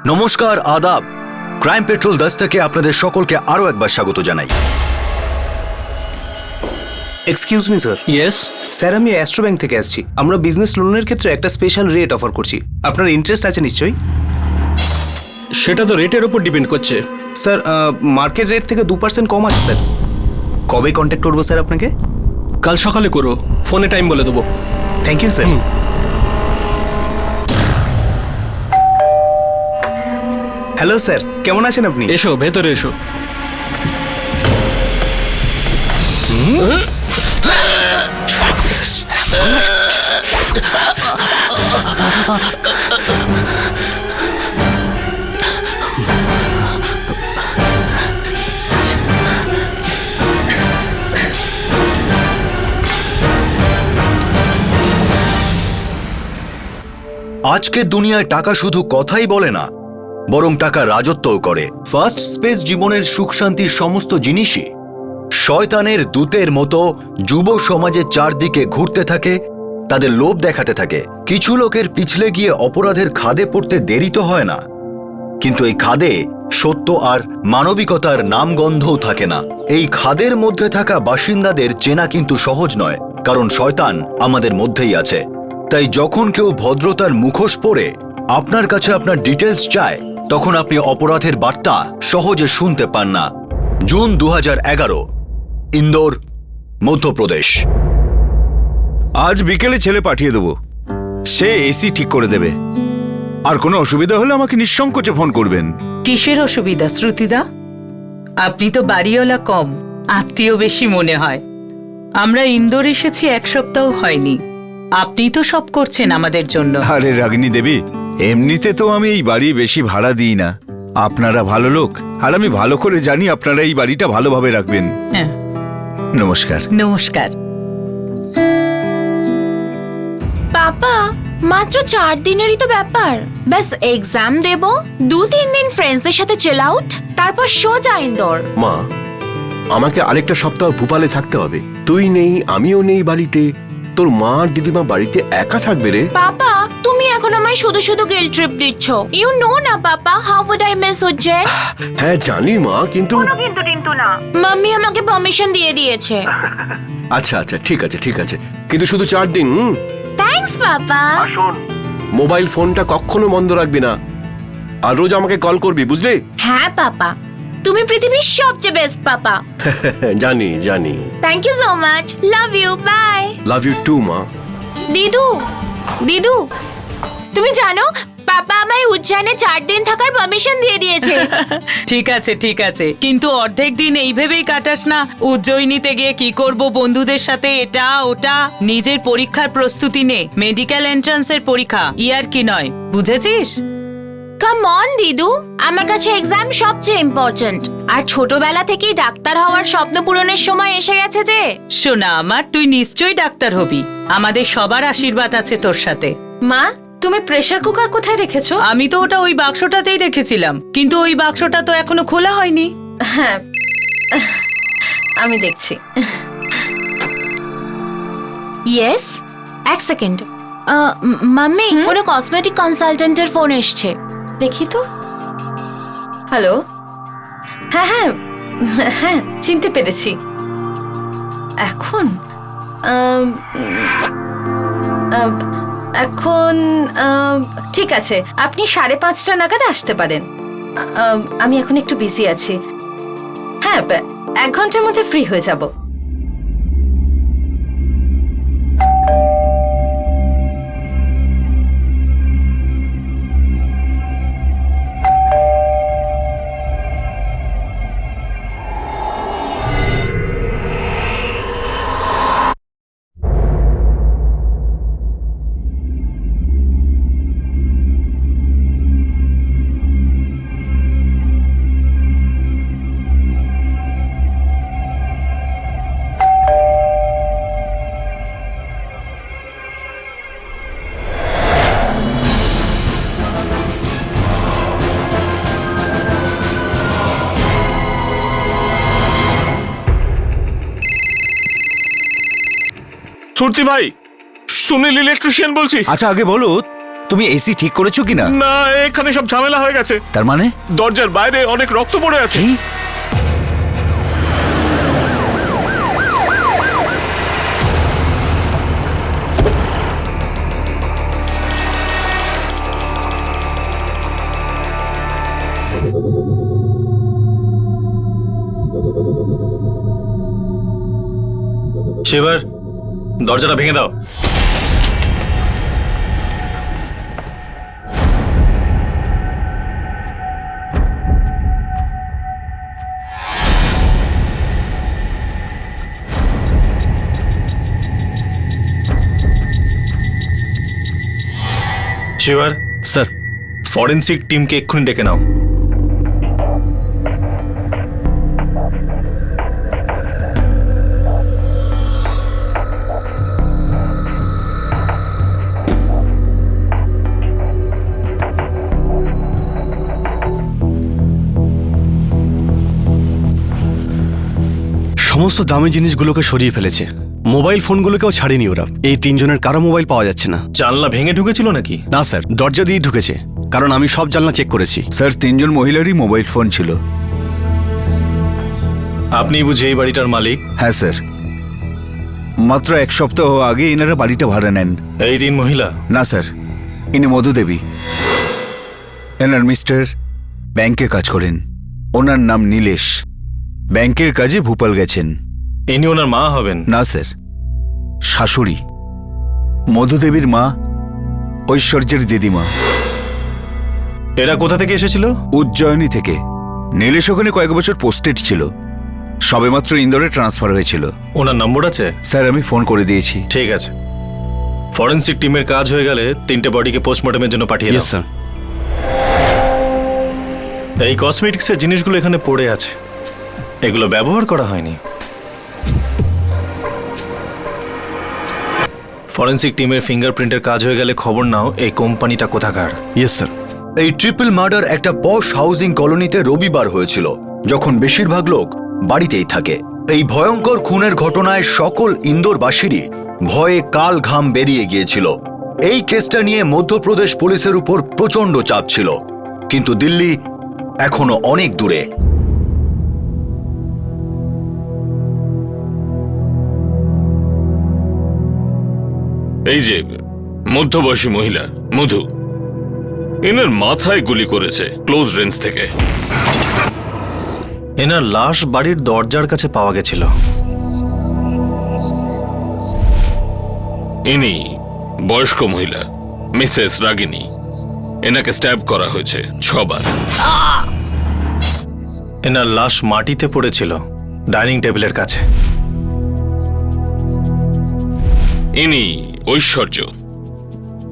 নমস্কার, আদাব। Crime petrol 10 থেকে আপনাদের সকলকে আরো একবার স্বাগত জানাই। Excuse me sir. Yes sir, আমি অ্যাস্ট্রো ব্যাংক থেকে আসছি। আমরা বিজনেস লোনের ক্ষেত্রে একটা স্পেশাল রেট অফার করছি। আপনার ইন্টারেস্ট আছে নিশ্চয়ই? সেটা তো রেটের উপর ডিপেন্ড করছে। স্যার, মার্কেট রেট থেকে 2% কম আছে স্যার। কবে কন্ট্যাক্ট করবো স্যার আপনাকে? কাল সকালে করো, ফোনে টাইম বলে দেবো। Thank you sir. Hello sir, কেমন আছেন আপনি? এসো ভেতরে এসো। আজকের দুনিয়ায় টাকা শুধু কথাই বলে না, বরং টাকা রাজত্বও করে। ফার্স্ট স্পেস জীবনের সুখ শান্তির সমস্ত জিনিসই শয়তানের দূতের মতো যুব সমাজের চারদিকে ঘুরতে থাকে, তাদের লোভ দেখাতে থাকে। কিছু লোকের পিছলে গিয়ে অপরাধের খাদে পড়তে দেরি তো হয় না, কিন্তু এই খাদে সত্য আর মানবিকতার নামগন্ধও থাকে না। এই খাদের মধ্যে থাকা বাসিন্দাদের চেনা কিন্তু সহজ নয়, কারণ শয়তান আমাদের মধ্যেই আছে। তাই যখন কেউ ভদ্রতার মুখোশ পরে আপনার কাছে আপনার ডিটেলস চায়, তখন আপনি অপরাধের বার্তা সহজে শুনতে পান না। জুন 2011, ইন্দোর, মধ্যপ্রদেশ। আজ বিকেলে ছেলে পাঠিয়ে দেবো, সে এসি ঠিক করে দেবে। আর কোনো অসুবিধা হলে আমাকে নিঃসংকোচে ফোন করবেন। কিসের অসুবিধা শ্রুতিদা? আপনি তো বাড়িওয়ালা কম, আত্মীয় বেশি মনে হয়। আমরা ইন্দোর এসেছি 1 সপ্তাহ হয়নি, আপনি তো সব করছেন আমাদের জন্য। আরে রাগিনী দেবী, এমনিতে তো আমি এই বাড়ি বেশি ভাড়া দিই না। আপনারা ভালো লোক, আর আমি ভালো করে জানি আপনারা এই বাড়িটা ভালোভাবে রাখবেন। হ্যাঁ, নমস্কার। নমস্কার। পাপা, মাত্র 4 দিনেরই তো ব্যাপার। ব্যাস এক্সাম দেব, 2-3 দিন ফ্রেন্ডসদের সাথে চিল আউট, তারপর সোজা ইন্দোর। মা, আমাকে আরেকটা সপ্তাহ ভোপালে থাকতে হবে। তুই নেই, আমিও নেই বাড়িতে। তোর মা আর দিদিমা বাড়িতে একা থাকবে রে। পাপা, তুমি এখন আমায় শুধু শুধু গিল্ট ট্রিপ দিচ্ছ। ইউ নো না পাপা, how would I miss Ujjayan? হ্যাঁ জানি মা, কিন্তু মাম্মি আমাকে পারমিশন দিয়ে দিয়েছে। আচ্ছা আচ্ছা, ঠিক আছে ঠিক আছে, কিন্তু শুধু 4 দিন। থ্যাঙ্কস পাপা। মোবাইল ফোনটা কখনো বন্ধ রাখবি না, আর রোজ আমাকে কল করবি, বুঝলি? হ্যাঁ পাপা, তুমি পৃথিবীর সবচেয়ে বেস্ট পাপা। জানি জানি। Thank you so much, love you, bye. Love you too মা। দিদু, দিদু, তুমি জানো পাপা আমায় উজ্জয়নে 4 দিন থাকার পারমিশন দিয়ে দিয়েছে। ঠিক আছে ঠিক আছে, কিন্তু অর্ধেক দিন এই ভেবেই কাটাস না উজ্জয়িনীতে গিয়ে কি করব বন্ধুদের সাথে এটা ওটা। নিজের পরীক্ষার প্রস্তুতি নে, মেডিকেল এন্ট্রান্সের পরীক্ষা, ইয়ার কি নয়, বুঝেছিস? কাম অন দিদু, আমার কাছে এক্সাম সবচেয়ে ইম্পর্ট্যান্ট। আর ছোটবেলা থেকেই ডাক্তার হওয়ার স্বপ্ন পূরণের সময় এসে গেছে যে। শোনা আমার, তুই নিশ্চয়ই ডাক্তার হবি, আমাদের সবার আশীর্বাদ আছে তোর সাথে। মা, তুমি প্রেসার কুকার কোথায় রেখেছো? আমি তো ওটা ওই বাক্সটাতেই রেখেছিলাম, কিন্তু ওই বাক্সটা তো এখনো খোলা হয়নি। হ্যাঁ, আমি দেখছি। Yes, 1 second. মাম্মি, কোনো কসমেটিক কনসালটেন্টের ফোন এসছে, দেখি তো। হ্যালো। হ্যাঁ হ্যাঁ হ্যাঁ, চিনতে পেরেছি। এখন এখন ঠিক আছে, আপনি 5:30 নাগাদ আসতে পারেন। আমি এখন একটু বিজি আছি। হ্যাঁ, 1 ঘন্টার মধ্যে ফ্রি হয়ে যাব। সুরতি ভাই, সুনীল ইলেকট্রিশিয়ান বলছি। আচ্ছা আগে বলো, তুমি এসি ঠিক করেছো কিনা? না, এখানে সব ঝামেলা হয়ে গেছে। তার মানে দরজার বাইরে অনেক রক্ত পড়ে আছে। শিবার, দরজাটা ভেঙে দাও। শিবার স্যার, ফরেন্সিক টিমকে এক্ষুনি ডেকে নাও। সমস্ত দামি জিনিসগুলোকে সরিয়ে ফেলেছে, মোবাইল ফোনগুলোকেও ছাড়েনি ওরা। এই তিনজনের কারো মোবাইল পাওয়া যাচ্ছে না। জানলা ভেঙে ঢুকেছিল নাকি? না স্যার, দরজা দিয়ে ঢুকেছে, কারণ আমি সব জানলা চেক করেছি। স্যার, 3 জন মহিলারই মোবাইল ফোন ছিল। আপনি বুঝি এই বাড়িটার মালিক? হ্যাঁ স্যার, মাত্র 1 সপ্তাহ আগে এনারা বাড়িটা ভাড়া নেন। এই 3 মহিলা? না স্যার, ইনি মধু দেবী। এনার মিস্টার ব্যাংকে কাজ করেন, ওনার নাম নীলেশ। ব্যাংকের কাজে ভূপাল গেছেন। ইনি ওনার মা হবেন? না স্যার, শাশুড়ি। মধু দেবীর মা ঐশ্বর্যের দিদিমা। এরা কোথা থেকে এসেছিল? উজ্জয়িনী থেকে। নীলেশ ওখানে কয়েক বছর পোস্টেড ছিল, সবেমাত্র ইন্দোরে ট্রান্সফার হয়েছিল। ওনার নম্বর আছে? স্যার, আমি ফোন করে দিয়েছি। ঠিক আছে, ফরেন্সিক টিমের কাজ হয়ে গেলে 3টে বডিকে পোস্টমর্টমের জন্য পাঠিয়ে দাও। স্যার। এই কসমেটিক্সের জিনিসগুলো এখানে পড়ে আছে, এগুলো ব্যবহার করা হয়নি। ফরেন্সিক টিমের ফিঙ্গারপ্রিন্টের কাজ হয়ে গেলে খবর নাও এই কোম্পানিটা কোথাকার। Yes sir. এই ট্রিপল মার্ডার একটা পশ হাউজিং কলোনিতে রবিবার হয়েছিল, যখন বেশিরভাগ লোক বাড়িতেই থাকে। এই ভয়ঙ্কর খুনের ঘটনায় সকল ইন্দোরবাসীরই ভয়ে কাল ঘাম বেরিয়ে গিয়েছিল। এই কেসটা নিয়ে মধ্যপ্রদেশ পুলিশের উপর প্রচন্ড চাপ ছিল, কিন্তু দিল্লি এখনো অনেক দূরে। এই যে মধ্যবয়সী মহিলা মধু, এনার মাথায় গুলি করেছে ক্লোজ রেঞ্জ থেকে। এনার লাশ বাড়ির দরজার কাছে পাওয়া গেছিল। ইনি বয়স্ক মহিলা মিসেস রাগিনী। এনাকে স্ট্যাব করা হয়েছে 6 বার। এনার লাশ মাটিতে পড়েছিল ডাইনিং টেবিলের কাছে। ইনি ঐশ্বর্য,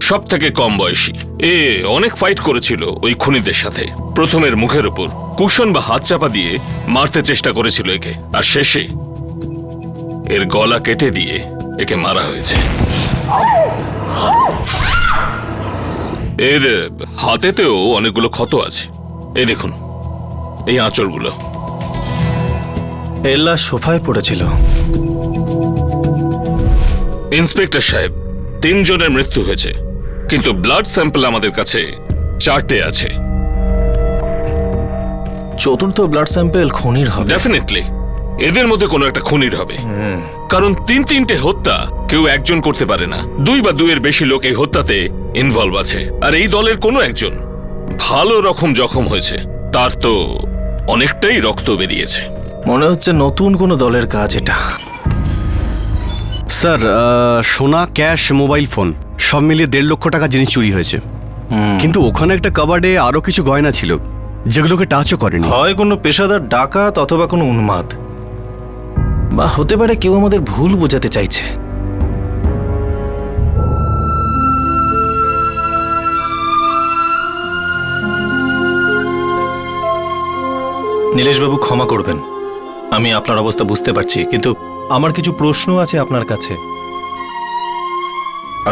সব থেকে কম বয়সী। এ অনেক ফাইট করেছিল ওই খুনিদের সাথে। প্রথমের মুখের উপর কুশন বা হাত চাপা দিয়ে মারতে চেষ্টা করেছিল একে, আর শেষে এর গলা কেটে দিয়ে একে মারা হয়েছে। এর হাতেতেও অনেকগুলো ক্ষত আছে, এই দেখুন এই আঁচড়গুলো। এর লাশ সোফায় পড়েছিল। ইন্সপেক্টর সাহেব, 3 জনের মৃত্যু হয়েছে, কিন্তু ব্লাড স্যাম্পল আমাদের কাছে 4টে আছে। চতুর্থ ব্লাড স্যাম্পেল খুনির হবে। ডেফিনেটলি এদের মধ্যে কোনো একটা খুনির হবে, কারণ 3-3টে হত্যা কেউ একজন করতে পারে না। 2 বা 2-এর বেশি লোক এই হত্যাতে ইনভলভ আছে, আর এই দলের কোনো একজন ভালো রকম জখম হয়েছে, তার তো অনেকটাই রক্ত বেরিয়েছে। মনে হচ্ছে নতুন কোনো দলের কাজ এটা। স্যার, সোনা, ক্যাশ, মোবাইল ফোন সব মিলিয়ে 1.5 লক্ষ টাকা জিনিস চুরি হয়েছে। কিন্তু ওখানে একটা কাবার্ডে আরো কিছু গয়না ছিল, যেগুলোকে টাচও করেনি। হয় কোনো পেশাদার ডাকাত অথবা কোনো উন্মাদ, বা হতে পারে কেউ আমাদের ভুল বোঝাতে চাইছে। নীলেশবাবু, ক্ষমা করবেন, আমি আপনার অবস্থা বুঝতে পারছি, কিন্তু আমার কিছু প্রশ্ন আছে আপনার কাছে।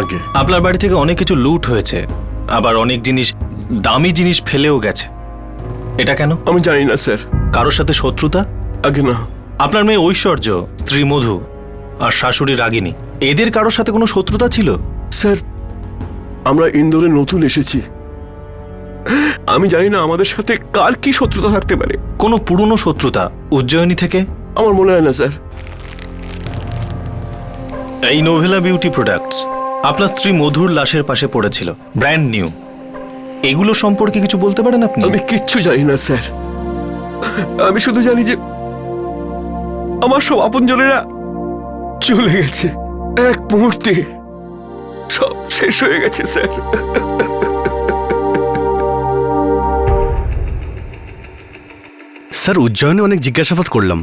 আগে আপনার বাড়ি থেকে অনেক কিছু লুট হয়েছে, আবার অনেক জিনিস, দামি জিনিস ফেলেও গেছে। এটা কেন? আমি জানি না স্যার। কারোর সাথে শত্রুতা? আগে না। আপনার মেয়ে ঐশ্বর্য, স্ত্রী মধু আর শাশুড়ি রাগিনী, এদের কারোর সাথে কোনো শত্রুতা ছিল? স্যার, আমরা ইন্দোরে নতুন এসেছি। আমি জানি না আমাদের সাথে কার কি শত্রুতা থাকতে পারে। কোনো পুরনো শত্রুতা উজ্জয়িনী থেকে? আমার মনে হয় না স্যার। এই নোভেলা বিউটি প্রোডাক্টস আপনার স্ত্রী মধুর লাশের পাশে পড়েছিল, ব্র্যান্ড নিউ। এগুলো সম্পর্কে কিছু বলতে পারেন আপনি? আমি কিচ্ছু জানি না স্যার। আমি শুধু জানি যে আমার সব আপনজনেরা চলে গেছে, এক মুহূর্তে সব শেষ হয়ে গেছে স্যার। স্যার উজ্জয়নে অনেক জিজ্ঞাসাবাদ করলাম,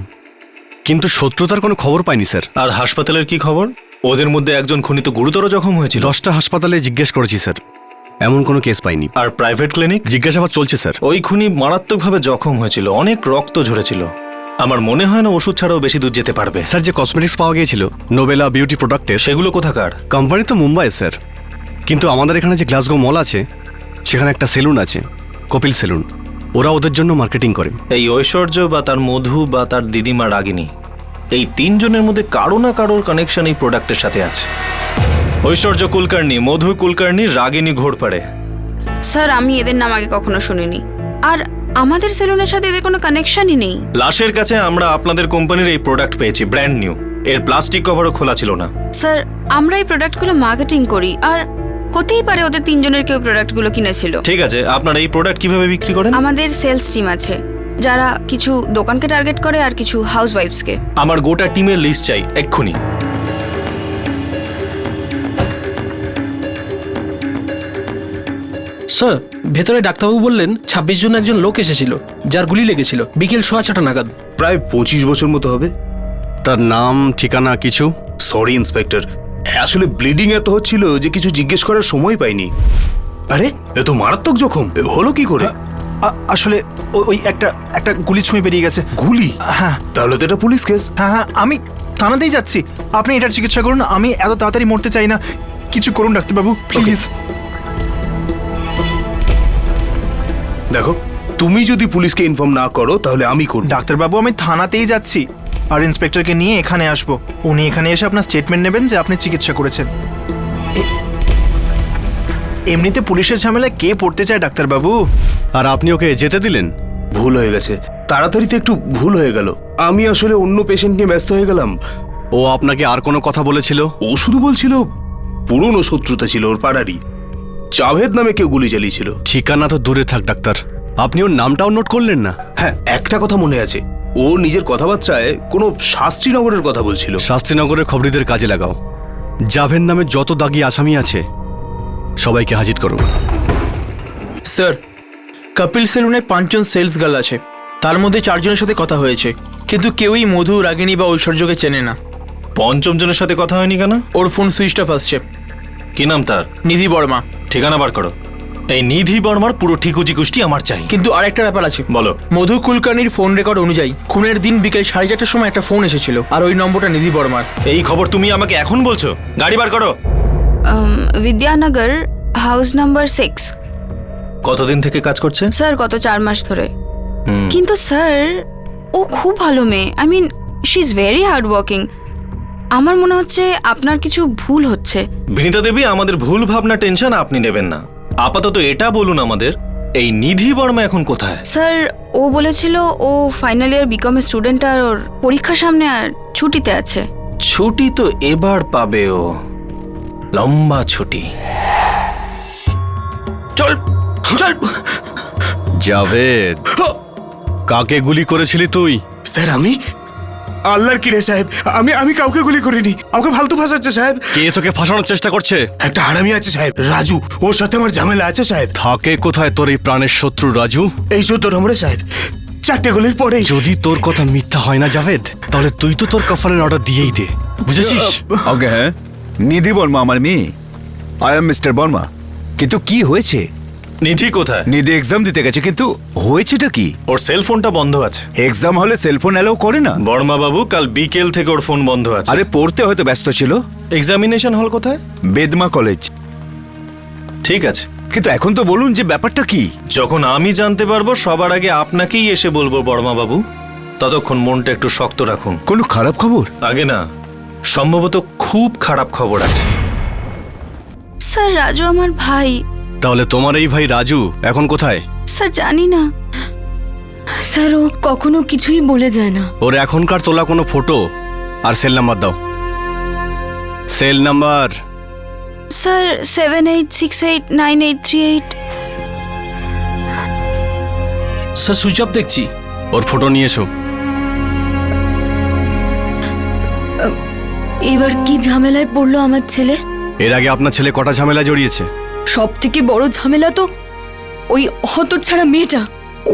কিন্তু শত্রুতার কোনো খবর পাইনি স্যার। আর হাসপাতালের কি খবর? ওদের মধ্যে একজন খুনি তো গুরুতর জখম হয়েছিল। 10টা হাসপাতালে জিজ্ঞেস করেছি স্যার, এমন কোনো কেস পাইনি। আর প্রাইভেট ক্লিনিক? জিজ্ঞাসাবাদ চলছে স্যার। ওই খুনি মারাত্মকভাবে জখম হয়েছিল, অনেক রক্ত ঝরেছিল। আমার মনে হয় না ওষুধ ছাড়াও বেশি দূর যেতে পারবে। স্যার যে কসমেটিক্স পাওয়া গিয়েছিল নোবেলা বিউটি প্রোডাক্টের, সেগুলো কোথাকার? কোম্পানি তো মুম্বাই স্যার, কিন্তু আমাদের এখানে যে গ্লাসগো মল আছে সেখানে একটা সেলুন আছে, কপিল সেলুন, ওরা ওদের জন্য মার্কেটিং করে। এই ঐশ্বর্য বা তার মধু বা তার দিদিমা রাগিনী, এই তিনজনের মধ্যে কারো না কারোর কানেকশন এই প্রোডাক্টের সাথে আছে। ঐশ্বর্য কুলকার্নি, মধু কুলকার্নি, রাগিনী ঘোড়পাড়ে। স্যার আমি এদের নাম আগে কখনো শুনিনি, আর আমাদের সেলুনের সাথে এদের কোনো কানেকশনই নেই। লাশের কাছে আমরা আপনাদের কোম্পানির এই প্রোডাক্ট পেয়েছি, ব্র্যান্ড নিউ। এর প্লাস্টিক কভারও খোলা ছিল না। স্যার আমরা এই প্রোডাক্টগুলো মার্কেটিং করি, আর হতেই পারে ওদের তিনজনের কেউ প্রোডাক্টগুলো কিনেছিল। ঠিক আছে, আপনারা এই প্রোডাক্ট কিভাবে বিক্রি করেন? আমাদের সেলস টিম আছে, যারা কিছু দোকানকে টার্গেট করে আর কিছু হাউস ওয়াইফসকে। আমার গোটা টিমের লিস্ট চাই এক্ষুনি। স্যার, ভেতরে ডাক্তারবাবু বললেন 26 জন একজন লোক এসেছিল যার গুলি লেগেছিল বিকেল 6:30 নাগাদ। প্রায় 25 বছর মতো হবে। তার নাম ঠিকানা কিছু? সরি ইন্সপেক্টর, আসলে ব্লিডিং এত হচ্ছিল যে কিছু জিজ্ঞেস করার সময় পাইনি। আরে এ তো মারাত্মক জখম, হলো কি করে? আসলে ওই একটা গুলি ছুঁয়ে বেরিয়ে গেছে। গুলি? হ্যাঁ। তাহলে তো এটা পুলিশ কেস। হ্যাঁ, আমি থানাতেই যাচ্ছি, আপনি এটার চিকিৎসা করুন। আমি এত তাড়াতাড়ি মরতে চাই না, কিছু করুন ডাক্তারবাবু প্লিজ। দেখো, তুমি যদি পুলিশকে ইনফর্ম না করো তাহলে আমি করব। ডাক্তারবাবু আমি থানাতেই যাচ্ছি, আর ইন্সপেক্টরকে নিয়ে এখানে আসবো। উনি এখানে এসে আপনার স্টেটমেন্ট নেবেন যে আপনি চিকিৎসা করেছেন। এমনিতে পুলিশের ঝামেলায় কে পড়তে চায় ডাক্তারবাবু? আর আপনি ওকে যেতে দিলেন? ভুল হয়ে গেছে, তাড়াতাড়িতে একটু ভুল হয়ে গেল। আমি আসলে অন্য পেশেন্ট নিয়ে ব্যস্ত হয়ে গেলাম। ও আপনাকে আর কোনো কথা বলেছিল? ও শুধু বলছিল পুরনো শত্রুতা ছিল ওর পাড়ারই, জাভেদ নামে কেউ গুলি চালিয়েছিল। ঠিকানা তো দূরে থাক ডাক্তার, আপনি ওর নামটাও নোট করলেন না? হ্যাঁ, একটা কথা মনে আছে, ও নিজের কথাবার্তায় কোনো শাস্ত্রীনগরের কথা বলছিল। শাস্ত্রীনগরের খবরিদের কাজে লাগাও। জাভেদ নামে যত দাগি আসামি আছে সবাইকে হাজির করো। স্যার, কপিল সেলুনে 5 জন সেলস গার্ল আছে, তার মধ্যে 4 জনের সাথে কথা হয়েছে, কিন্তু কেউই মধু, রাগিনী বা ঐশ্বর্যকে চেনে না। পঞ্চম জনের সাথে কথা হয়নি কেন? ওর ফোন সুইচড অফ আসছে। কি নাম তার? নিধি বর্মা। ঠিকানা বার করো। এই নিধি বর্মার পুরো ঠিকুজি কুষ্টি আমার চাই। কিন্তু আরেকটা ব্যাপার আছে। বলো। মধু কুলকার্নির ফোন রেকর্ড অনুযায়ী খুনের দিন বিকেল 4:30টার সময় একটা ফোন এসেছিল, আর ওই নম্বরটা নিধি বর্মার। এই খবর তুমি আমাকে এখন বলছো? গাড়ি বার করো। Bidyanagar, house number 6। কতদিন থেকে কাজ করছে? স্যার গত 4 মাস ধরে। কিন্তু স্যার ও খুব ভালো মেয়ে, I mean she is very hard working. আমার মনে হচ্ছে আপনার কিছু ভুল হচ্ছে। বিনীতা দেবী, আমাদের ভুল ভাবনা টেনশন আপনি নেবেন না। আপাতত এটা বলুন আমাদের, এই নিধি বর্মা এখন কোথায়? স্যার ও বলেছিল ও ফাইনাল ইয়ার বিকম এর স্টুডেন্ট, আর ওর পরীক্ষা সামনে, আর ছুটিতে আছে। ছুটি তো এবার পাবে ও, লম্বা ছুটি। চল চল। জাভেদ, কাকে গুলি করেছিলি তুই? স্যার আমি আল্লাহর কি রে সাহেব, আমি কাউকে গুলি করিনি, আমাকে ফালতু ফাঁসাচ্ছে সাহেব। কে তোকে ফাঁসানোর চেষ্টা করছে? একটা হারামি আছে সাহেব, রাজু, ওর সাথে আমার ঝামেলা আছে সাহেব। থাকে কোথায় তোর এই প্রাণের শত্রু রাজু? এই 14 নম্বরে সাহেব, 4টে গুলির পরে। যদি তোর কথা মিথ্যা হয় না জাভেদ, তাহলে তুই তো তোর কাফানের অর্ডার দিয়েই দে, বুঝেছিস? ওকে, হ্যাঁ, নিধি বর্মা আমার মেয়ে, আই এম মিস্টার বর্মা। কিন্তু কি হয়েছে? নিধি কোথায়? নিধি এক্সাম দিতে গেছে, কিন্তু হয়েছেটা কি? ওর সেলফোনটা বন্ধ আছে। এক্সাম হলে সেলফোন অ্যালাউ করে না। বর্মা বাবু, কাল বিকেল থেকে ওর ফোন বন্ধ আছে। আরে পড়তে হয়তো ব্যস্ত ছিল। এক্সামিনেশন হল কোথায়? বেদমা কলেজ। ঠিক আছে, কিন্তু এখন তো বলুন যে ব্যাপারটা কি। যখন আমি জানতে পারবো সবার আগে আপনাকেই এসে বলবো বর্মা বাবু। ততক্ষণ মনটা একটু শক্ত রাখুন। কোনো খারাপ খবর? আগে না, সম্ভবত খুব খারাপ খবর আছে। স্যার রাজু আমার ভাই। তাহলে তোমার এই ভাই রাজু এখন কোথায়? স্যার জানি না। স্যার ও কখনো কিছুই বলে যায় না। ওর এখনকার তোলা কোনো ফটো আর সেল নাম্বার দাও। Cell number. Sir 78689838। Sir switch off দেখছি। ওর ফটো নিয়ে এসো। এবার কি ঝামেলায় পড়লো আমার ছেলে? এর আগে আপনার ছেলে কটা ঝামেলা জড়িয়েছে? সব থেকে বড় ঝামেলা তো ওই হতচ্ছাড়া মেয়েটা।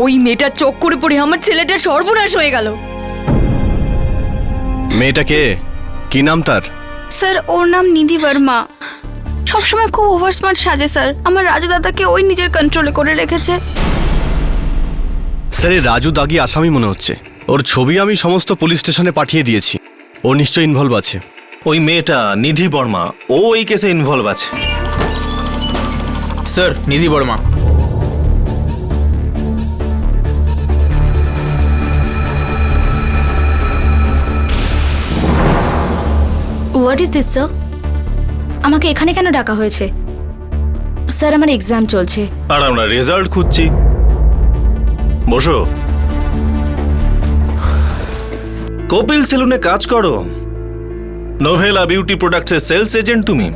ওই মেয়েটার চক্করে পড়ে আমার ছেলেটার সর্বনাশ হয়ে গেল। মেয়েটা কে? কি নাম তার? স্যার ওর নাম নিধি বর্মা। সবসময় খুব ওভার স্মার্ট সাজে স্যার। আমার রাজু দাদাকে ওই নিজের কন্ট্রোলে করে রেখেছে। স্যার এই রাজু দাগি আসামি মনে হচ্ছে। ওর ছবি আমি সমস্ত পুলিশ স্টেশনে পাঠিয়ে দিয়েছি। ও নিশ্চয়ই ইনভলভ আছে। ওই মেয়েটা নিধি বর্মা, ও এই কেসে ইনভলভ আছে। Sir Nidhi Verma. What is this sir? আমাকে এখানে কেন ডাকা হয়েছে? স্যার আমার এক্সাম চলছে। আর আমরা রেজাল্ট খুঁজছি। বসো। কপিল সেলুনে কাজ করো। নোভেলা বিউটি প্রোডাক্টসের সেলস এজেন্ট তুমি?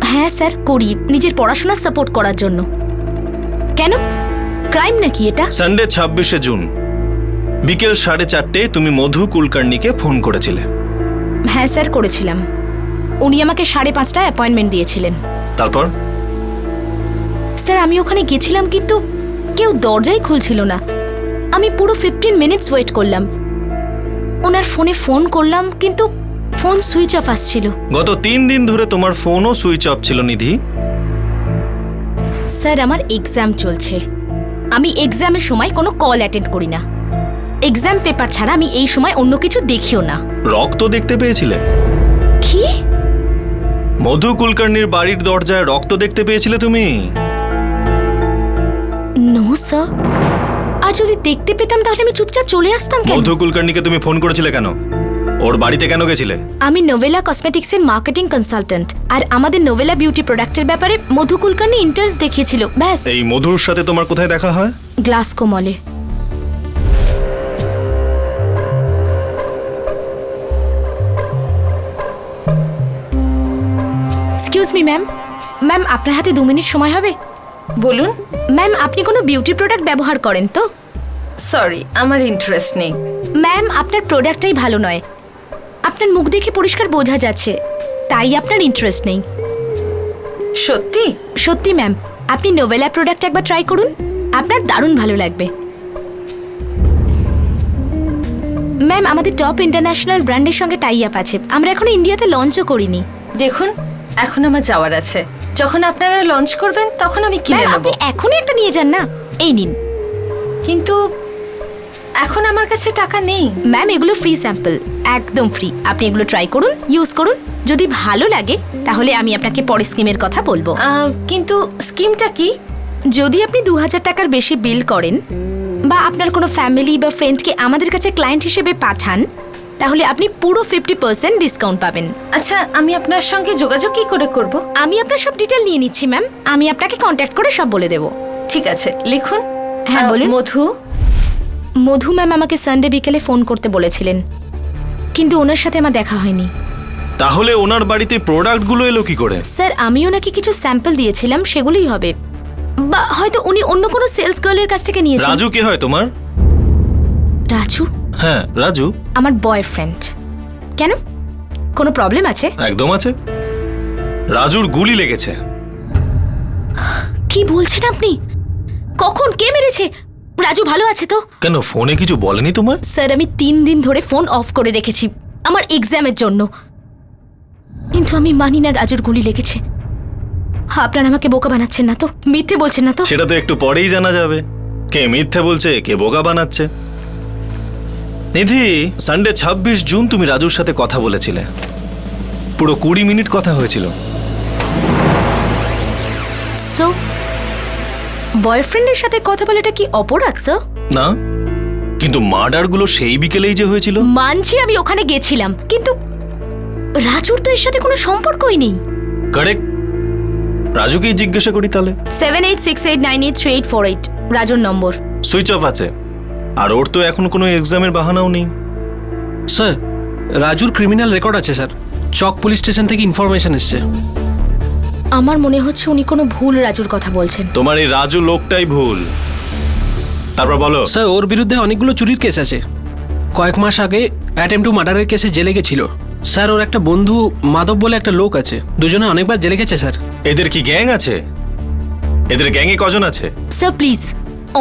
হ্যাঁ স্যার করি, নিজের পড়াশোনার সাপোর্ট করার জন্য। কেন, ক্রাইম নাকি এটা? সানডে 26শে জুন বিকেল 4:30 তুমি মধু কুলকার্নিকে ফোন করেছিলে। হ্যাঁ স্যার করেছিলাম। উনি আমাকে 5:30টায় অ্যাপয়েন্টমেন্ট দিয়েছিলেন। তারপর? স্যার আমি ওখানে গেছিলাম কিন্তু কেউ দরজাই খুলছিল না। আমি পুরো 15 মিনিটস ওয়েট করলাম। ওনার ফোনে ফোন করলাম কিন্তু ফোন সুইচ অফ আসছিল। গত 3 দিন ধরে তোমার ফোনও সুইচ অফ ছিল নিধি। স্যার আমার এক্সাম চলছে। আমি এক্সামের সময় কোনো কল অ্যাটেন্ড করি না। এক্সাম পেপার ছাড়া আমি এই সময় অন্য কিছু দেখিও না। রক্ত দেখতে পেয়েছিলে? কি? মধু কুলকার্নির বাড়ির দরজায় রক্ত দেখতে পেয়েছিলে তুমি? No sir. আর যদি দেখতে পেতাম তাহলে আমি চুপচাপ চলে আসতাম কেন? মধু কুলকার্নিকে তুমি ফোন করেছিলে কেন? ওর বাড়িতে কেন গেছিলে? আমি নোভেলা কসমেটিক্সের মার্কেটিং কনসালটেন্ট আর আমাদের নোভেলা বিউটি প্রোডাক্টের ব্যাপারে মধু কুলকার্নি ইন্টারেস্ট দেখিয়েছিল, ব্যাস। এই মধুর সাথে তোমার কোথায় দেখা হয়? গ্লাসকো মলে। Excuse me ma'am. ম্যাম আপনার হাতে 2 মিনিট সময় হবে? বলুন। ম্যাম আপনি কোনো বিউটি প্রোডাক্ট ব্যবহার করেন তো? সরি, আমার ইন্টারেস্ট নেই। ম্যাম আপনার প্রোডাক্টটাই ভালো নয়। আপনার মুখ দেখে পরিষ্কার বোঝা যাচ্ছে, তাই আপনার ইন্টারেস্ট নেই। সত্যি? সত্যি ম্যাম। আপনি নোভেলা প্রোডাক্ট একবার ট্রাই করুন, আপনার দারুণ ভালো লাগবে। ম্যাম আমাদের টপ ইন্টারন্যাশনাল ব্র্যান্ডের সঙ্গে টাই আপ আছে। আমরা এখনো ইন্ডিয়াতে লঞ্চও করিনি। দেখুন এখন আমার যাওয়ার আছে। যখন আপনারা লঞ্চ করবেন তখন আমি কিনে ম্যাম নেব। আপনি এখনই একটা নিয়ে যান না, এই নিন। কিন্তু এখন আমার কাছে টাকা নেই। ম্যাম এগুলো ফ্রি স্যাম্পল, একদম ফ্রি। আপনি এগুলো ট্রাই করুন, ইউজ করুন। যদি ভালো লাগে তাহলে আমি আপনাকে পরে স্কিমের কথা বলবো। কিন্তু স্কিমটা কি? যদি আপনি 2000 টাকার বেশি বিল করেন বা আপনার কোনো ফ্যামিলি বা ফ্রেন্ডকে আমাদের কাছে ক্লায়েন্ট হিসেবে পাঠান তাহলে আপনি পুরো 50% ডিসকাউন্ট পাবেন। আচ্ছা আমি আপনার সঙ্গে যোগাযোগ কি করে করব? আমি আপনার সব ডিটেল নিয়ে নিচ্ছি ম্যাম। আমি আপনাকে কন্ট্যাক্ট করে সব বলে দেব। ঠিক আছে লিখুন। হ্যাঁ বলুন। মধু। মধু ম্যাম আমাকে সানডে বিকেলে ফোন করতে বলেছিলেন, কিন্তু ওনার সাথে আমার দেখা হয়নি। তাহলে ওনার বাড়িতে প্রোডাক্টগুলো এলো কি করে? স্যার আমি ওনাকে কিছু স্যাম্পল দিয়েছিলাম, সেগুলোই হবে। বা হয়তো উনি অন্য কোনো সেলস গার্লের কাছ থেকে নিয়েছেন। রাজু কে হয় তোমার? রাজু? হ্যাঁ রাজু আমার বয়ফ্রেন্ড। কেন, কোনো প্রবলেম আছে? একদম আছে। রাজুর গুলি লেগেছে। কি বলছেন আপনি? কখন, কে মেরেছে? রাজু ভালো আছে তো? কেন ফোনে কিছু বলেনি তোমার? স্যার আমি 3 দিন ধরে ফোন অফ করে রেখেছি আমার এক্সামের জন্য, কিন্তু আমি মানি না রাজুর গুলি লেগেছে। আপনারা আমাকে বোকা বানাচ্ছেন না তো? মিথ্যে বলছেন না তো? সেটা তো একটু পরেই জানা যাবে কে মিথ্যে বলছে কে বোকা বানাচ্ছে। নিধি, সানডে 26 জুন তুমি রাজুর সাথে কথা বলেছিলে। পুরো 20 মিনিট কথা হয়েছিল। সো বয়ফ্রেন্ডের সাথে কথা বলাটা কি অপরাধ স্যার? না, কিন্তু মার্ডারগুলো সেই বিকেলেই যে হয়েছিল। মানছি আমি ওখানে গেছিলাম, কিন্তু রাজুর তো এর সাথে কোনো সম্পর্কই নেই। কারেক্ট। রাজুকেই জিজ্ঞাসা করি তাহলে। 7868983848 রাজুর নম্বর। সুইচ অফ আছে। আর ওর তো এখন কোনো এক্সামের বাহানাও নেই। স্যার রাজুর ক্রিমিনাল রেকর্ড আছে স্যার। চক পুলিশ স্টেশন থেকে ইনফরমেশন এসছে। আমার মনে হচ্ছে উনি কোনো ভুল রাজুর কথা বলছেন। তোমার এই রাজু লোকটাই ভুল। তারপর বলো। স্যার ওর বিরুদ্ধে অনেকগুলো চুরির কেস আছে। কয়েক মাস আগে অ্যাটেম্প টু মার্ডারের কেসে জেলে গেছিল। স্যার ওর একটা বন্ধু মাধব বলে একটা লোক আছে, দুজনে অনেকবার জেলে গেছে স্যার। এদের কি গ্যাং আছে? এদের গ্যাংয়ে কজন আছে? স্যার প্লিজ,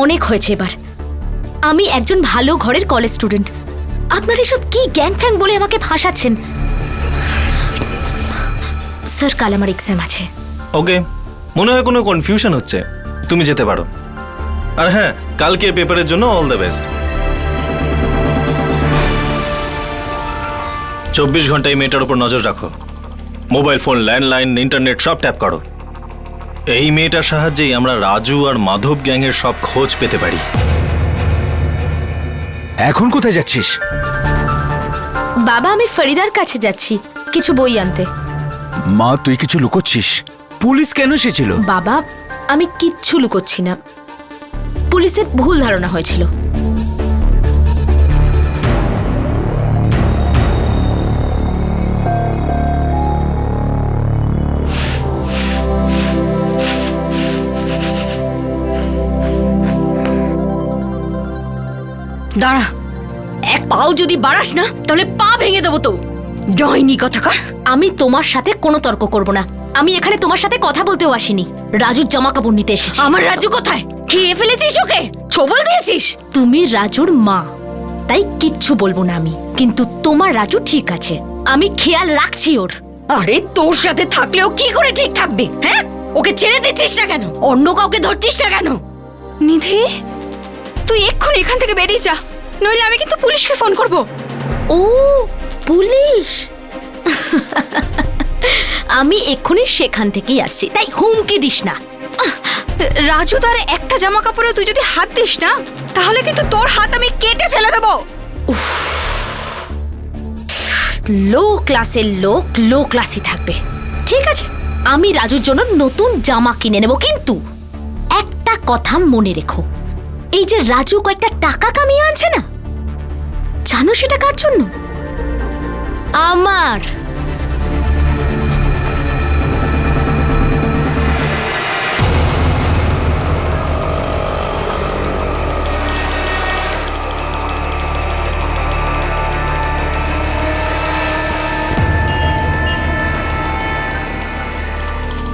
অনেক হয়েছে এবার। আমি একজন ভালো ঘরের কলেজ স্টুডেন্ট, আপনারা এসব কি গ্যাং ফ্যাং বলে আমাকে ফাঁসাচ্ছেন। স্যার কাল আমার এক্সাম আছে। ওকে, মনে হয় কোনো কনফিউশন হচ্ছে, তুমি যেতে পারো। আর হ্যাঁ, কালকের পেপারের জন্য অল দ্য বেস্ট। 24 ঘন্টায় মেয়েটার উপর নজর রাখো। মোবাইল ফোন, ল্যান্ডলাইন, ইন্টারনেট সব ট্যাপ করো। এই মেয়েটার সাহায্যেই আমরা রাজু আর মাধব গ্যাংয়ের সব খোঁজ পেতে পারি। এখন কোথায় যাচ্ছিস? বাবা আমি ফরিদার কাছে যাচ্ছি কিছু বই আনতে। মা তুই কিছু লুকোচ্ছিস? পুলিশ কেন এসেছিল? বাবা আমি কিচ্ছু লুকোচ্ছি না, পুলিশের ভুল ধারণা হয়েছিল। দাঁড়া, এক পাও যদি বাড়াস না তাহলে পা ভেঙে দেবো তো। ডাইনি কথাকার। আমি তোমার সাথে কোনো তর্ক করব না। আমি এখানে তোমার সাথে কথা বলতেও আসিনি, রাজুর জামা কাপড় নিতে এসেছি। আমার রাজু কোথায়? খেয়ে ফেলেছিস ওকে? ছবল দিয়েছিস? তুমি রাজুর মা, তাই কিচ্ছু বলবো না আমি, কিন্তু তোমার রাজু ঠিক আছে, আমি খেয়াল রাখছি ওর। আরে তোর সাথে থাকলেও কি করে ঠিক থাকবে? হ্যাঁ, ওকে ছেড়ে দিচ্ছিস না কেন? অন্য কাউকে ধরছিস না কেন? নিধি তুই এক্ষুনি এখান থেকে বেরিয়ে যা, নইলে আমি কিন্তু পুলিশকে ফোন করব। ও পুলিশ? আমি এক্ষুনি সেখান থেকেই আসছি, তাই হুমকি দিস না। রাজু তার একটা জামা কাপড়ে তুই যদি হাত দিস না, তাহলে কিন্তু তোর হাত আমি কেটে ফেলে দেবো। লো ক্লাসের লোক লো ক্লাসই থাকবে, ঠিক আছে? আমি রাজুর জন্য নতুন জামা কিনে নেব, কিন্তু একটা কথা মনে রেখো, এই যে রাজু কয়েকটা টাকা কামিয়ে আনছে না, জানো সেটা কার জন্য? আমার।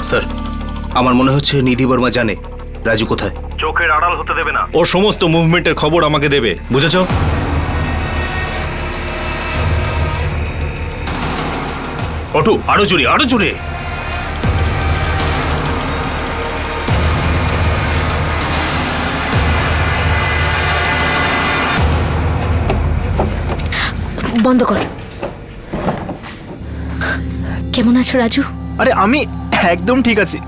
স্যার আমার মনে হচ্ছে নিধি বর্মা জানে রাজু কোথায়। চোখের আড়াল হতে দেবে না। ওর সমস্ত মুভমেন্টের খবর আমাকে দেবে, বুঝেছো? অটো আরো জোরে, আরো জোরে। বন্ধ কর। কেমন আছো রাজু? আরে আমি একদম ঠিক আছি।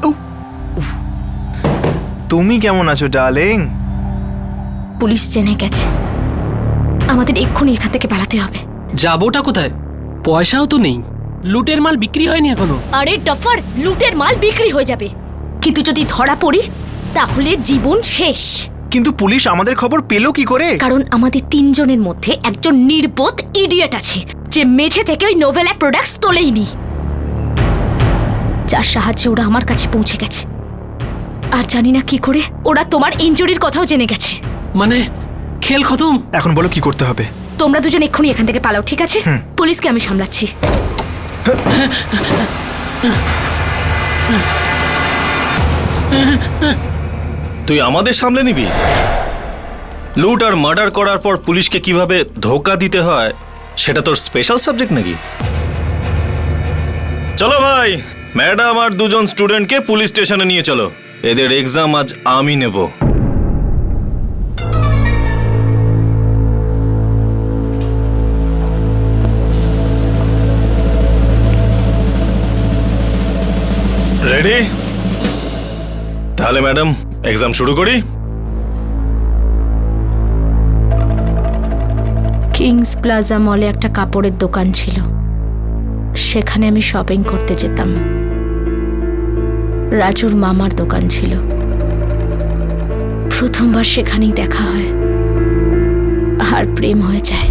তুমি কেমন আছো ডার্লিং? পুলিশ জেনে গেছে, আমাদের এক্ষুনি এখান থেকে পালাতে হবে। যাবোটা কোথায়? পয়সাও তো নেই, লুটের মাল বিক্রি হয়নি এখনো। আরে টফার, লুটের মাল বিক্রি হয়ে যাবে, কিন্তু যদি ধরা পড়ি তাহলে জীবন শেষ। কিন্তু পুলিশ আমাদের খবর পেলো কি করে? কারণ আমাদের তিনজনের মধ্যে একজন নির্বোধ ইডিয়েট আছে, যে মেঝে থেকে ওই নোভেলা প্রোডাক্টস তোলেইনি, যার সাহায্যে ওরা আমার কাছে পৌঁছে গেছে। আর জানি না কি করে ওরা তোমার ইনজুরির কথাও জেনে গেছে। মানে খেল খতম। এখন বলো কি করতে হবে? তোমরা দুজন এক্ষুনি এখান থেকে পালাও, ঠিক আছে? পুলিশকে আমি সামলাচ্ছি। তুই আমাদের সামলে নিবি? লুট আর মার্ডার করার পর পুলিশকে কিভাবে ধোকা দিতে হয় সেটা তোর স্পেশাল সাবজেক্ট নাকি? চলো ভাই, ম্যাডাম আর দুজন স্টুডেন্টকে পুলিশ স্টেশনে নিয়ে চলো, এদের এক্সাম আজ আমি নেব। রেডি? তাহলে ম্যাডাম এক্সাম শুরু করি। কিংস প্লাজা মলে একটা কাপড়ের দোকান ছিল, সেখানে আমি শপিং করতে যেতাম। রাজুর মামার দোকান ছিল। প্রথমবার সেখানেই দেখা হয় আর প্রেম হয়ে যায়।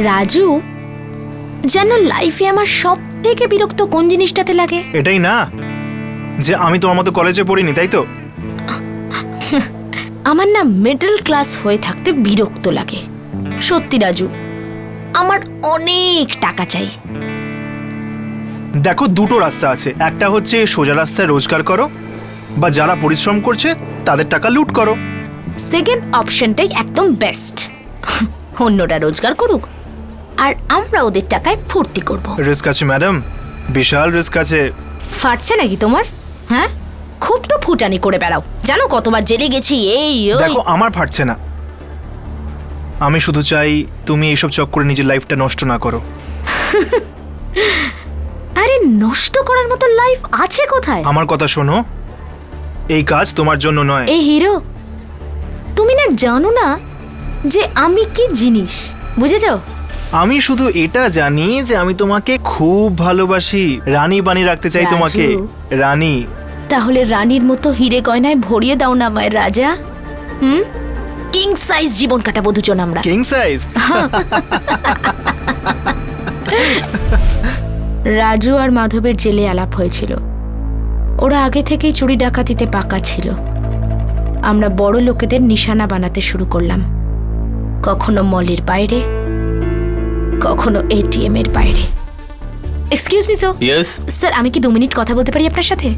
রাজু যেন লাইফে আমার সব থেকে বিরক্ত কোন জিনিসটাতে লাগে? এটাই না যে আমি তোমার মতো কলেজে পড়িনি, তাই তো? আমার না মিডল ক্লাস হয়ে থাকতে বিরক্ত লাগে। সত্যি রাজু, আমার অনেক টাকা চাই। দেখো, দুটো রাস্তা আছে। একটা হচ্ছে সোজা রাস্তায় রোজগার করো, বা যারা পরিশ্রম করছে তাদের টাকা লুট করো। সেকেন্ড অপশনটাই একদম বেস্ট। অন্যরা রোজগার করুক আর আমরা ওদের টাকায় ফুর্তি করব। রিস্ক আছে ম্যাডাম, বিশাল রিস্ক আছে। ফাটছে নাকি তোমার? হ্যাঁ, খুব তো ফুটানি করে বেড়াও। জানো কতবার জেলে গেছি এই ওই। দেখো, আমার ফাটছে না। আমি শুধু চাই তুমি এইসব চক্করে নিজের লাইফটা নষ্ট না করো। আরে নষ্ট করার মতো লাইফ আছে কোথায়? আমার কথা শোনো, এই কাজ তোমার জন্য নয়। এই হিরো, তুমি না জানো না যে আমি কি জিনিস, বুঝেছো? আমি শুধু এটা জানি যে আমি তোমাকে খুব ভালোবাসি, রানী বানিয়ে রাখতে চাই রাজু। তোমাকে, রানী। তাহলে রানীর মতো হিরে গয়নায় ভরিয়ে দাও না আমায় রাজা। কিং সাইজ জীবন কাটাবো দুজন আমরা। King size? রাজু আর মাধবের জেলে আলাপ হয়েছিল। ওরা আগে থেকেই চুরি ডাকাতিতে পাকা ছিল। আমরা বড় লোকেদের নিশানা বানাতে শুরু করলাম, কখনো মলের বাইরে, কখনো এটিএম এর বাইরে। Excuse me sir. Yes sir, আমি কি 2 মিনিট কথা বলতে পারি আপনার সাথে?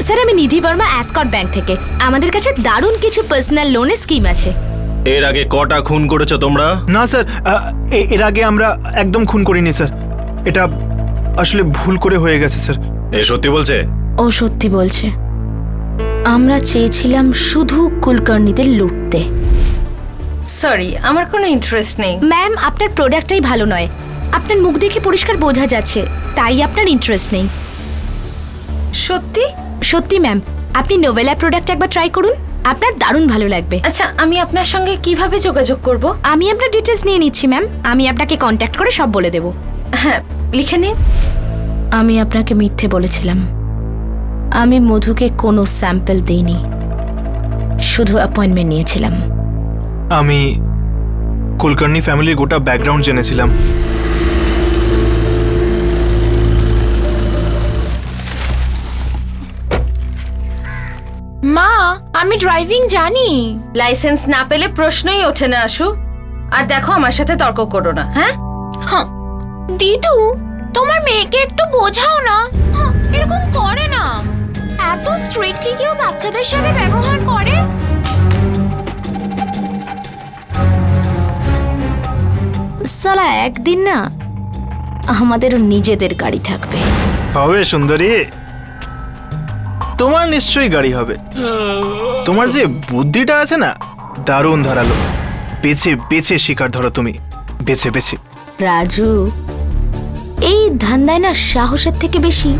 স্যার, আমি নিধি বর্মা, অ্যাসকট ব্যাংক থেকে। আমাদের কাছে দারুণ কিছু পার্সোনাল লোনের স্কিম আছে। এর আগে কটা খুন করেছো তোমরা? না স্যার, এর আগে আমরা একদম খুন করিনি স্যার। এটা আসলে ভুল করে হয়ে গেছে স্যার। এ সত্যি বলছে? ও সত্যি বলছে। আমরা চেয়েছিলাম শুধু কুলকার্নিদের লুটতে। সরি, আমার কোনো ইন্টারেস্ট নেই। ম্যাম, আপনার প্রোডাক্টটাই ভালো নয়। আপনার মুখ দেখে পরিষ্কার বোঝা যাচ্ছে, তাই আপনার ইন্টারেস্ট নেই। সত্যি? সত্যি ম্যাম, আপনি নোভেলা প্রোডাক্ট একবার ট্রাই করুন, আপনার দারুণ ভালো লাগবে। আচ্ছা, আমি আপনার সঙ্গে কিভাবে যোগাযোগ করব? আমি আপনার ডিটেলস নিয়ে নিচ্ছি ম্যাম। আমি আপনাকে কন্ট্যাক্ট করে সব বলে দেব। হ্যাঁ, লিখে নিন। আমি আপনাকে মিথ্যে বলেছিলাম। আমি মধুকে কোনো স্যাম্পল দিইনি, শুধু অ্যাপয়েন্টমেন্ট নিয়েছিলাম। আমি কুলকার্নি ফ্যামিলির গোটা ব্যাকগ্রাউন্ড জেনেছিলাম। মা, আমি ড্রাইভিং জানি। লাইসেন্স না পেলে প্রশ্নই ওঠে না আশু। আর দেখো, আমার সাথে তর্ক করো না, হ্যাঁ? হ্যাঁ দিদু, তোমার মেয়েকে একটু বোঝাও না। হ্যাঁ, এরকম করে না। এত স্ট্রিক্টলি কেউ বাচ্চাদের সাথে ব্যবহার করে? সালা, একদিন না আমাদেরও নিজেদের গাড়ি থাকবে। হবে সুন্দরী, তোমার নিশ্চয়ই গাড়ি হবে। তোমার যে বুদ্ধিটা আছে না, দারুণ ধারালো। বেছে বেছে শিকার ধরো তুমি, বেছে বেছে। রাজু, এই ধান্দায় না সাহসের থেকে বেশি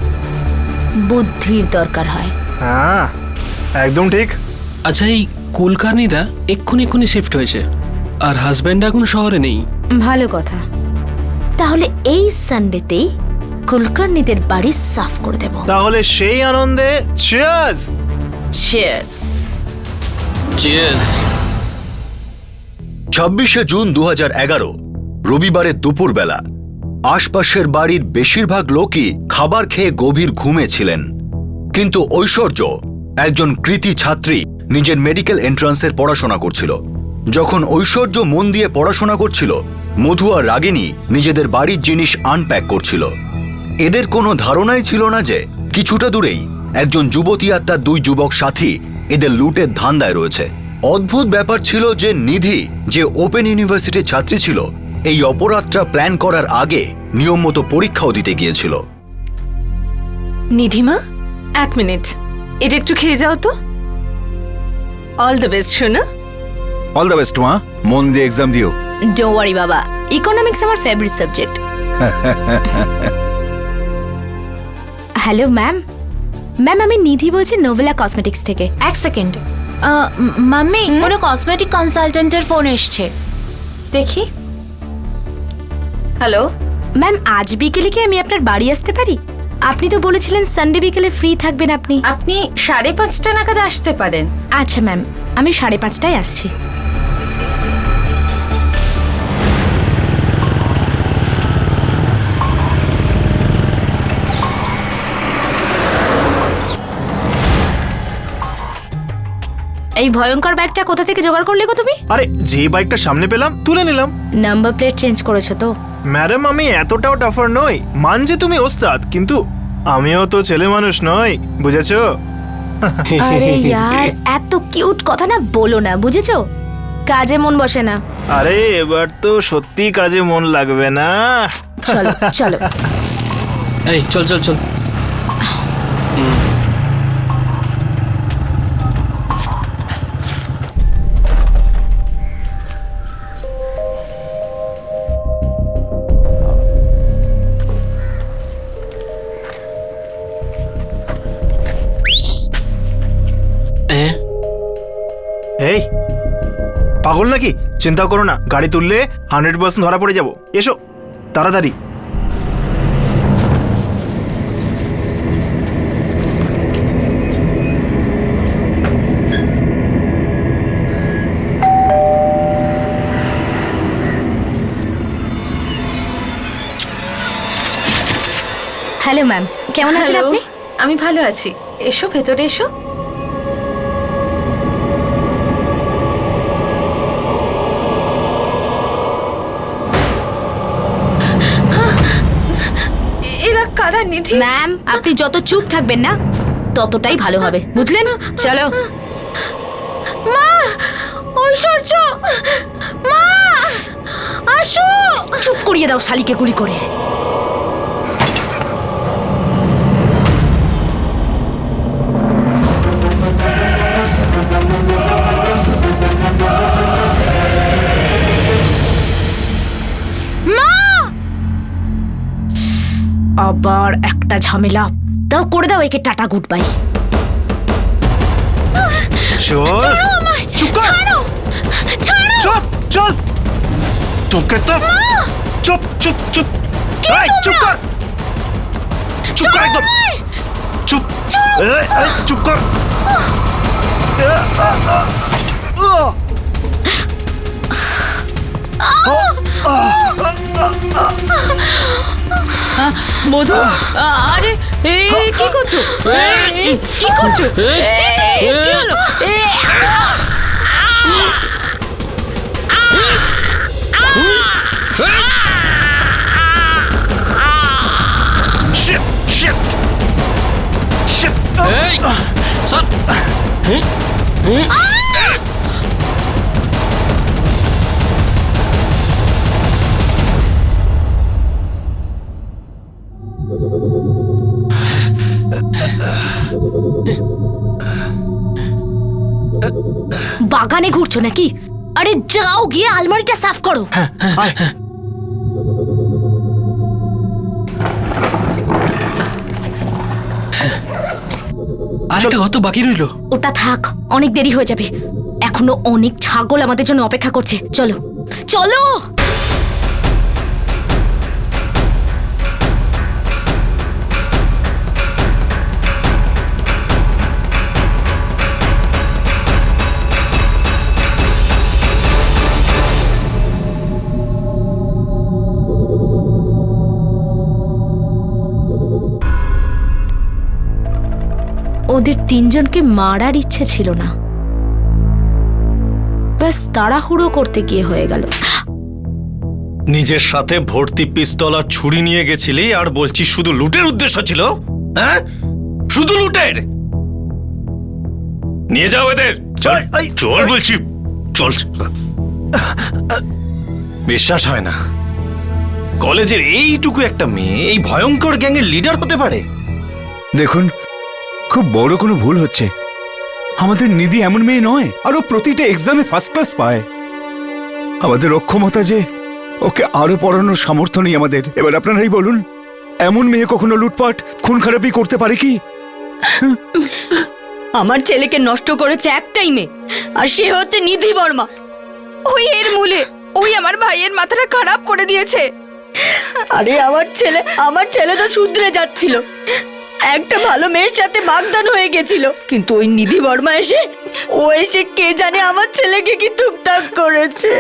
বুদ্ধির দরকার হয়। হ্যাঁ, একদম ঠিক। আচ্ছা, এই কুলকার্নিরা এক্ষুনি শিফট হয়েছে আর হাজব্যান্ড এখন শহরে নেই। ভালো কথা। তাহলে এই সানডেতেই কুলকার্নিদের বাড়ি সাফ করে দেব। তাহলে সেই আনন্দে চিয়ার্স। চিয়ার্স। চিয়ার্স। 26শে জুন 2011 রবিবারের দুপুরবেলা আশপাশের বাড়ির বেশিরভাগ লোকই খাবার খেয়ে গভীর ঘুমে ছিলেন, কিন্তু ঐশ্বর্য, একজন কৃতী ছাত্রী, নিজের মেডিকেল এন্ট্রান্সের পড়াশোনা করছিল। যখন ঐশ্বর্য মন দিয়ে পড়াশোনা করছিল, মধু আর রাগিনী নিজেদের বাড়ির জিনিস আনপ্যাক করছিল। এদের কোনো ধারণাই ছিল না যে কিছুটা দূরেই একজন যুবতী আর তার 2 যুবক সাথী এদের লুটের ধান্দায় রয়েছে। অদ্ভুত ব্যাপার ছিল যে নিধি, যে ওপেন ইউনিভার্সিটির ছাত্রী ছিল, এই অপরাধটা প্ল্যান করার আগে নিয়ম মতো পরীক্ষাও দিতে গিয়েছিল। নিধিমা, 1 মিনিট, এটা একটু খেয়ে যাও তো। অল দ্য বেস্ট শোনা। অল দ্য বেস্ট মা, মন দিয়ে এক্সাম দিও। ডোন্ট ওয়ারি বাবা, ইকোনমিক্স আমার favourite subject. Hello ma'am. Ma'am, আমি নিধি বলছি নোভেলা কসমেটিক্স থেকে। 1 সেকেন্ড। মাম্মি, কোনো কসমেটিক কনসালটেন্টের ফোন এসছে। দেখি। হ্যালো ম্যাম, আজ বিকেলে কি আমি আপনার বাড়ি আসতে পারি? আপনি তো বলেছিলেন সানডে বিকেলে ফ্রি থাকবেন আপনি। আপনি 5:30 নাগাদ আসতে পারেন। আচ্ছা ম্যাম, আমি 5:30টায় আসছি। এই ভয়ঙ্কর ব্যাগটা কোথা থেকে জোগাড় করলে গো তুমি? আরে যে বাইকটা সামনে পেলাম তুলে নিলাম। নাম্বার প্লেট চেঞ্জ করেছো তো? ম্যাডাম আমি এতটাও টাফার নই, মানছি তুমি ওস্তাদ, কিন্তু আমিও তো ছেলে মানুষ নই, বুঝেছো? আরে ইয়ার, এত কিউট কথা না বলো না, বুঝেছো? কাজে মন বসে না। আরে এবার তো সত্যি কাজে মন লাগবে না। চলো চলো। এই চল চল চল। এই পাগল নাকি? চিন্তা করো না, গাড়ি তুললে 100% ধরা পড়ে যাব। এসো তাড়াতাড়ি। হ্যালো ম্যাম, কেমন আছেন হ্যালো, আপনি? আমি ভালো আছি। এসো ভেতরে এসো। এরা কারা নিধি? ম্যাম, আপনি যত চুপ থাকবেন না ততটাই ভালো হবে, বুঝলেন? চলো। মা, ঐশ্বর্য, মা, আসো। চুপ করিয়ে দাও শালিকে গুলি করে। আবার একটা ঝামেলা। দাও, করে দাও একে টাটা গুড বাই। চল, চুপ কর। চুপ, চল। তোকে তো চুপ চুপ চুপ। এই চুপ কর, চুপ কর একদম। চুপ, এই চুপ কর। মধু, আরে কি করছো? কি করছো? কি হলো? Shit, shit, shit. এই স্যার, বাগানে ঘুরছো নাকি? আরে যাও গিয়ে আলমারিটা সাফ করো। আরেকটা ঘর তো বাকি রইলো। ওটা থাক, অনেক দেরি হয়ে যাবে। এখনো অনেক ছাগল আমাদের জন্য অপেক্ষা করছে। চলো চলো। ওদের তিনজনকে মারার ইচ্ছে ছিল না, ব্যাস তাড়াহুড়ো করতে গিয়ে হয়ে গেল। নিজের সাথে ভর্তি পিস্তল আর ছুরি নিয়ে গেছিলি আর বলছিস শুধু লুটের উদ্দেশ্য ছিল? হ্যাঁ, শুধু লুটের? নিয়ে যাও এদের। চল চল বলছি, চল। বিশ্বাস হয় না কলেজের এইটুকু একটা মেয়ে এই ভয়ঙ্কর গ্যাংয়ের লিডার হতে পারে। দেখুন, খুব বড় কোনো ভুল হচ্ছে। আমাদের নিধি এমন মেয়ে নয়, আরো প্রতিটা এক্সামে ফার্স্ট ক্লাস পায়। আমাদের অক্ষমতা যে ওকে আরো পড়ানোর সামর্থ্য নেই আমাদের। এবার আপনারাই বলুন, এমন মেয়ে কখনো লুটপাট খুন খারাপি করতে পারে কি? আমার ছেলেকে নষ্ট করেছে একটাই মেয়ে, আর সে হচ্ছে নিধি বর্মা। ওই এর মূলে, ওই আমার ভাইয়ের মাথাটা খারাপ করে দিয়েছে। আরে আমার ছেলে তো শুধরে যাচ্ছিল, একটা ভালো মেয়ের সাথে বাগদান হয়ে গেছিল, কিন্তু ওই নিধি বর্মা এসে কে জানে আমার ছেলেকে কি টুকটাক করেছে।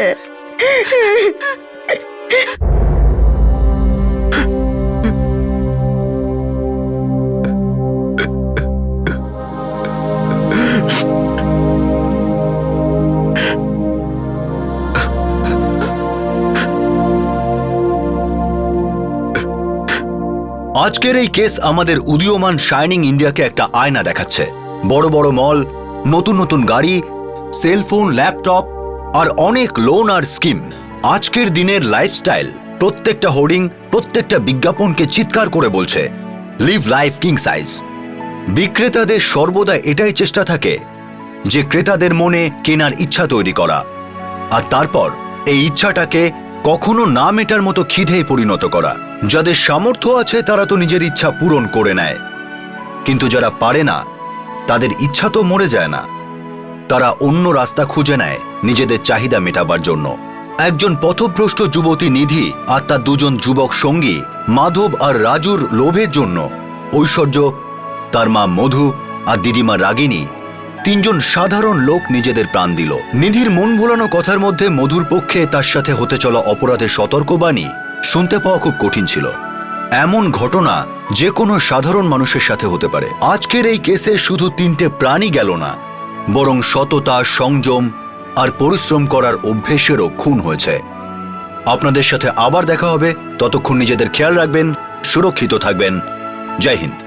আজকের এই কেস আমাদের উদীয়মান শাইনিং ইন্ডিয়াকে একটা আয়না দেখাচ্ছে। বড় বড় মল, নতুন নতুন গাড়ি, সেলফোন, ল্যাপটপ আর অনেক লোন আর স্কিম। আজকের দিনের লাইফস্টাইল প্রত্যেকটা হোর্ডিং, প্রত্যেকটা বিজ্ঞাপনকে চিৎকার করে বলছে লিভ লাইফ কিং সাইজ। বিক্রেতাদের সর্বদা এটাই চেষ্টা থাকে যে ক্রেতাদের মনে কেনার ইচ্ছা তৈরি করা, আর তারপর এই ইচ্ছাটাকে কখনো না মেটার মতো খিদেয় পরিণত করা। যাদের সামর্থ্য আছে তারা তো নিজের ইচ্ছা পূরণ করে নেয়, কিন্তু যারা পারে না তাদের ইচ্ছা তো মরে যায় না, তারা অন্য রাস্তা খুঁজে নেয় নিজেদের চাহিদা মেটাবার জন্য। একজন পথভ্রষ্ট যুবতী নিধি আর তার দুজন যুবক সঙ্গী মাধব আর রাজুর লোভের জন্য ঐশ্বর্য, তার মা মধু আর দিদিমা রাগিনী, তিনজন সাধারণ লোক নিজেদের প্রাণ দিল। নিধির মন ভোলানো কথার মধ্যে মধুর পক্ষে তার সাথে হতে চলা অপরাধের সতর্কবাণী শুনতে পাওয়া খুব কঠিন ছিল। এমন ঘটনা যে কোনো সাধারণ মানুষের সাথে হতে পারে। আজকের এই কেসে শুধু তিনটে প্রাণী গেল না, বরং সততা, সংযম আর পরিশ্রম করার অভ্যেসেরও খুন হয়েছে। আপনাদের সাথে আবার দেখা হবে, ততক্ষণ নিজেদের খেয়াল রাখবেন, সুরক্ষিত থাকবেন। জয় হিন্দ।